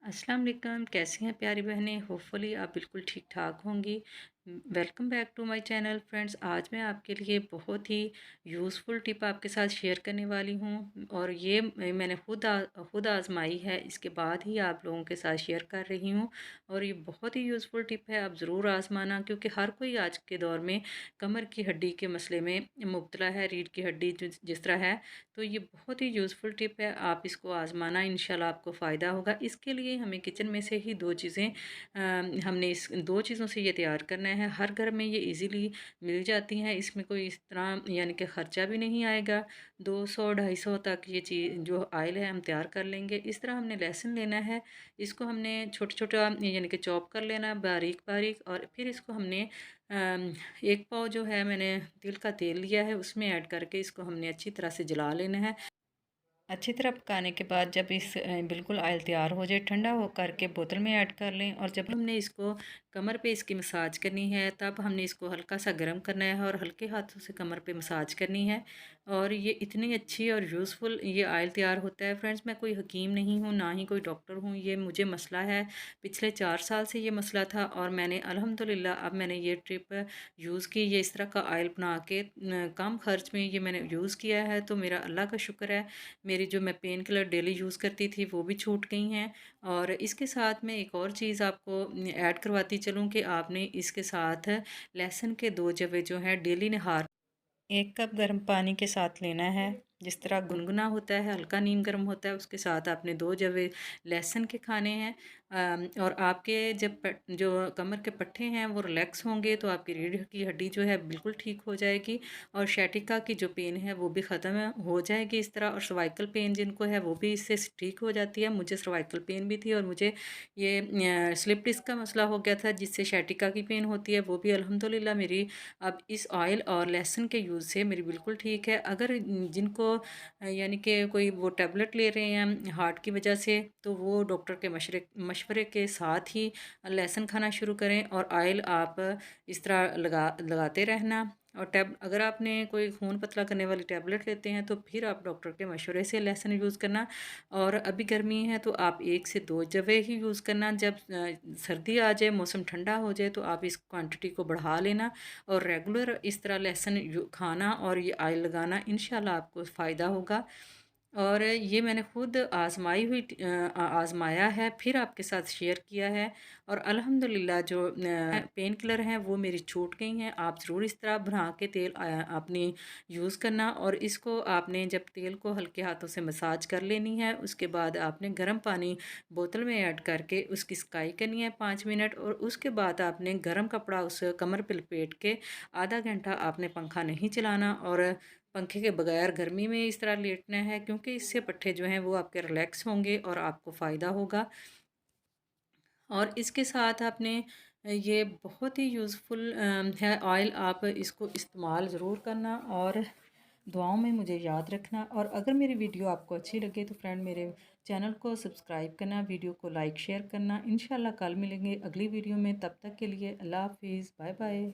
अस्सलाम वालेकुम। कैसी हैं प्यारी बहनें? होपफुली आप बिल्कुल ठीक ठाक होंगी। Welcome back to my channel friends. आज मैं आपके लिए बहुत ही यूज़फुल टिप आपके साथ शेयर करने वाली हूँ और ये मैंने खुद आजमाई है। इसके बाद ही आप लोगों के साथ शेयर कर रही हूँ और ये बहुत ही यूज़फुल टिप है। आप ज़रूर आजमाना, क्योंकि हर कोई आज के दौर में कमर की हड्डी के मसले में मुब्तला है, रीढ़ की हड्डी जिस तरह है। तो ये बहुत ही यूज़फुल टिप है, आप इसको आजमाना, इंशाल्लाह आपको फ़ायदा होगा। इसके लिए हमें किचन में से ही दो चीज़ें हमने इस दो चीज़ों से ये तैयार करना है। हर घर में ये इजीली मिल जाती हैं, इसमें कोई इस तरह यानी कि ख़र्चा भी नहीं आएगा। 200-250 तक ये चीज़ जो ऑयल है हम तैयार कर लेंगे। इस तरह हमने लहसुन लेना है, इसको हमने छोटा-छोटा यानी कि चॉप कर लेना बारीक-बारीक, और फिर इसको हमने एक पाव जो है मैंने तिल का तेल लिया है, उसमें ऐड करके इसको हमने अच्छी तरह से जला लेना है। अच्छी तरह पकाने के बाद जब बिल्कुल ऑयल तैयार हो जाए, ठंडा हो करके बोतल में ऐड कर लें। और जब हमने इसको कमर पे इसकी मसाज करनी है, तब हमने इसको हल्का सा गर्म करना है और हल्के हाथों से कमर पे मसाज करनी है। और ये इतनी अच्छी और यूज़फुल ये ऑयल तैयार होता है फ्रेंड्स। मैं कोई हकीम नहीं हूँ, ना ही कोई डॉक्टर हूँ। ये मुझे मसला है, पिछले 4 साल से ये मसला था और मैंने अल्हम्दुलिल्लाह अब मैंने ये ट्रिप यूज़ की। ये इस तरह का ऑयल बना के कम खर्च में ये मैंने यूज़ किया है, तो मेरा अल्लाह का शुक्र है। मेरी जो मैं पेन किलर डेली यूज़ करती थी वो भी छूट गई हैं। और इसके साथ मैं एक और चीज़ आपको ऐड करवाती चलूँ कि आपने इसके साथ लहसुन के 2 जवे जो हैं डेली नहार 1 कप गर्म पानी के साथ लेना है। जिस तरह गुनगुना होता है, हल्का नीम गर्म होता है, उसके साथ आपने 2 जवे लहसुन के खाने हैं। और आपके जब जो कमर के पट्टे हैं वो रिलैक्स होंगे, तो आपकी रीढ़ की हड्डी जो है बिल्कुल ठीक हो जाएगी और sciatica की जो पेन है वो भी ख़त्म हो जाएगी इस तरह। और सर्वाइकल पेन जिनको है वो भी इससे ठीक हो जाती है। मुझे सर्वाइकल पेन भी थी और मुझे ये स्लिप डिस्क का मसला हो गया था, जिससे sciatica की पेन होती है, वो भी अल्हम्दुलिल्लाह मेरी अब इस ऑयल और लहसुन के यूज़ से मेरी बिल्कुल ठीक है। अगर जिनको यानी कि कोई वो टैबलेट ले रहे हैं हार्ट की वजह से, तो वो डॉक्टर के मशवरे के साथ ही लहसुन खाना शुरू करें और ऑयल आप इस तरह लगाते रहना। और अगर आपने कोई खून पतला करने वाली टैबलेट लेते हैं, तो फिर आप डॉक्टर के मशवरे से लहसुन यूज़ करना। और अभी गर्मी है तो आप 1 से 2 जवे ही यूज़ करना। जब सर्दी आ जाए, मौसम ठंडा हो जाए, तो आप इस क्वांटिटी को बढ़ा लेना और रेगुलर इस तरह लहसुन खाना और ये ऑयल लगाना, इंशाल्लाह आपको फ़ायदा होगा। और ये मैंने खुद आज़माया है, फिर आपके साथ शेयर किया है और अल्हम्दुलिल्लाह जो पेन किलर हैं वो मेरी छूट गई हैं। आप ज़रूर इस तरह बना के तेल आपने यूज़ करना। और इसको आपने जब तेल को हल्के हाथों से मसाज कर लेनी है, उसके बाद आपने गर्म पानी बोतल में ऐड करके उसकी सिकाई करनी है 5 मिनट। और उसके बाद आपने गर्म कपड़ा उस कमर पे लपेट के आधा घंटा आपने पंखा नहीं चलाना और पंखे के बगैर गर्मी में इस तरह लेटना है, क्योंकि इससे पट्टे जो हैं वो आपके रिलैक्स होंगे और आपको फ़ायदा होगा। और इसके साथ आपने ये बहुत ही यूज़फुल है ऑयल, आप इसको इस्तेमाल ज़रूर करना और दुआओं में मुझे याद रखना। और अगर मेरी वीडियो आपको अच्छी लगे तो फ्रेंड मेरे चैनल को सब्सक्राइब करना, वीडियो को लाइक शेयर करना। इंशाल्लाह कल मिलेंगे अगली वीडियो में, तब तक के लिए अल्लाह हाफिज़, बाय बाय।